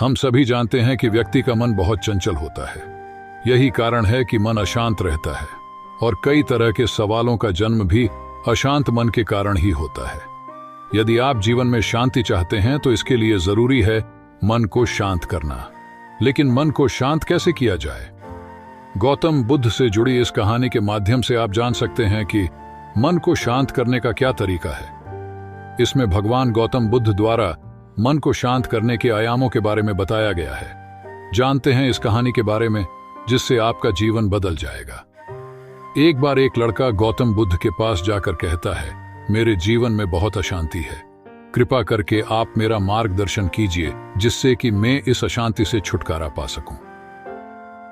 हम सभी जानते हैं कि व्यक्ति का मन बहुत चंचल होता है। यही कारण है कि मन अशांत रहता है और कई तरह के सवालों का जन्म भी अशांत मन के कारण ही होता है। यदि आप जीवन में शांति चाहते हैं तो इसके लिए जरूरी है मन को शांत करना। लेकिन मन को शांत कैसे किया जाए? गौतम बुद्ध से जुड़ी इस कहानी के माध्यम से आप जान सकते हैं कि मन को शांत करने का क्या तरीका है। इसमें भगवान गौतम बुद्ध द्वारा मन को शांत करने के आयामों के बारे में बताया गया है। जानते हैं इस कहानी के बारे में जिससे आपका जीवन बदल जाएगा। एक बार एक लड़का गौतम बुद्ध के पास जाकर कहता है, मेरे जीवन में बहुत अशांति है, कृपा करके आप मेरा मार्गदर्शन कीजिए जिससे कि मैं इस अशांति से छुटकारा पा सकूं।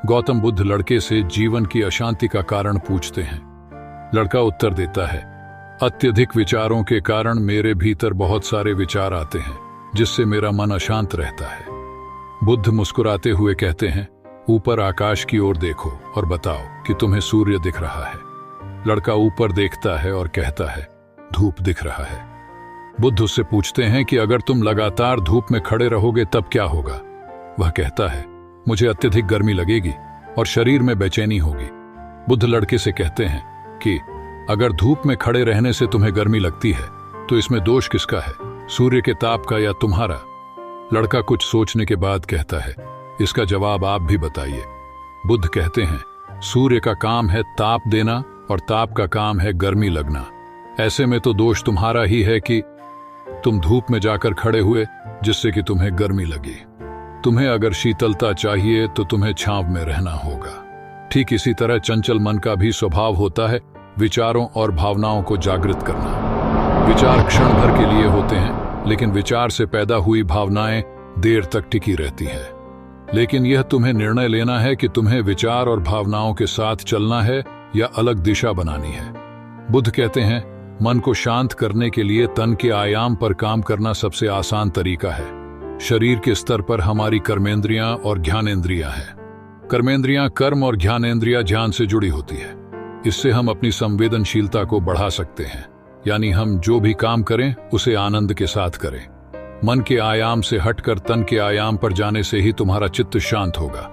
गौतम बुद्ध लड़के से जीवन की अशांति का कारण पूछते हैं। लड़का उत्तर देता है, अत्यधिक विचारों के कारण मेरे भीतर बहुत सारे विचार आते हैं जिससे मेरा मन अशांत रहता है। बुद्ध मुस्कुराते हुए कहते हैं, ऊपर आकाश की ओर देखो और बताओ कि तुम्हें सूर्य दिख रहा है। लड़का ऊपर देखता है और कहता है, धूप दिख रहा है। बुद्ध उससे पूछते हैं कि अगर तुम लगातार धूप में खड़े रहोगे तब क्या होगा? वह कहता है, मुझे अत्यधिक गर्मी लगेगी और शरीर में बेचैनी होगी। बुद्ध लड़के से कहते हैं कि अगर धूप में खड़े रहने से तुम्हें गर्मी लगती है तो इसमें दोष किसका है, सूर्य के ताप का या तुम्हारा? लड़का कुछ सोचने के बाद कहता है, इसका जवाब आप भी बताइए। बुद्ध कहते हैं, सूर्य का काम है ताप देना और ताप का काम है गर्मी लगना। ऐसे में तो दोष तुम्हारा ही है कि तुम धूप में जाकर खड़े हुए जिससे कि तुम्हें गर्मी लगी। तुम्हें अगर शीतलता चाहिए तो तुम्हें छांव में रहना होगा। ठीक इसी तरह चंचल मन का भी स्वभाव होता है विचारों और भावनाओं को जागृत करना। विचार क्षण भर के लिए होते हैं, लेकिन विचार से पैदा हुई भावनाएं देर तक टिकी रहती है। लेकिन यह तुम्हें निर्णय लेना है कि तुम्हें विचार और भावनाओं के साथ चलना है या अलग दिशा बनानी है। बुद्ध कहते हैं, मन को शांत करने के लिए तन के आयाम पर काम करना सबसे आसान तरीका है। शरीर के स्तर पर हमारी कर्मेंद्रियां और ज्ञानेंद्रियां हैं। कर्मेंद्रियां कर्म और ज्ञानेंद्रियां ध्यान से जुड़ी होती है। इससे हम अपनी संवेदनशीलता को बढ़ा सकते हैं, यानी हम जो भी काम करें उसे आनंद के साथ करें। मन के आयाम से हटकर तन के आयाम पर जाने से ही तुम्हारा चित्त शांत होगा।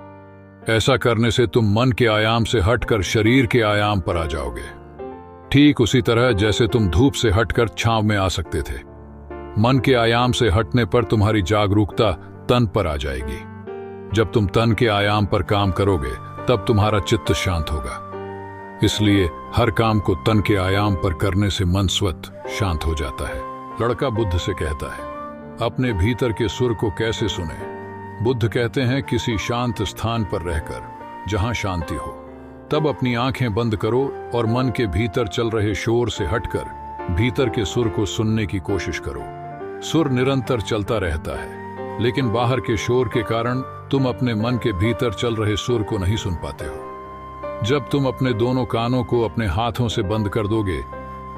ऐसा करने से तुम मन के आयाम से हटकर शरीर के आयाम पर आ जाओगे। ठीक उसी तरह जैसे तुम धूप से हटकर छांव में आ सकते थे। मन के आयाम से हटने पर तुम्हारी जागरूकता तन पर आ जाएगी। जब तुम तन के आयाम पर काम करोगे तब तुम्हारा चित्त शांत होगा। इसलिए हर काम को तन के आयाम पर करने से मन स्वतः शांत हो जाता है। लड़का बुद्ध से कहता है, अपने भीतर के सुर को कैसे सुने? बुद्ध कहते हैं, किसी शांत स्थान पर रहकर जहां शांति हो, तब अपनी आंखें बंद करो और मन के भीतर चल रहे शोर से हटकर भीतर के सुर को सुनने की कोशिश करो। सुर निरंतर चलता रहता है, लेकिन बाहर के शोर के कारण तुम अपने मन के भीतर चल रहे सुर को नहीं सुन पाते हो। जब तुम अपने दोनों कानों को अपने हाथों से बंद कर दोगे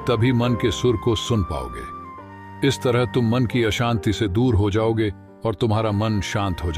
तभी मन के सुर को सुन पाओगे। इस तरह तुम मन की अशांति से दूर हो जाओगे और तुम्हारा मन शांत हो जाएगा।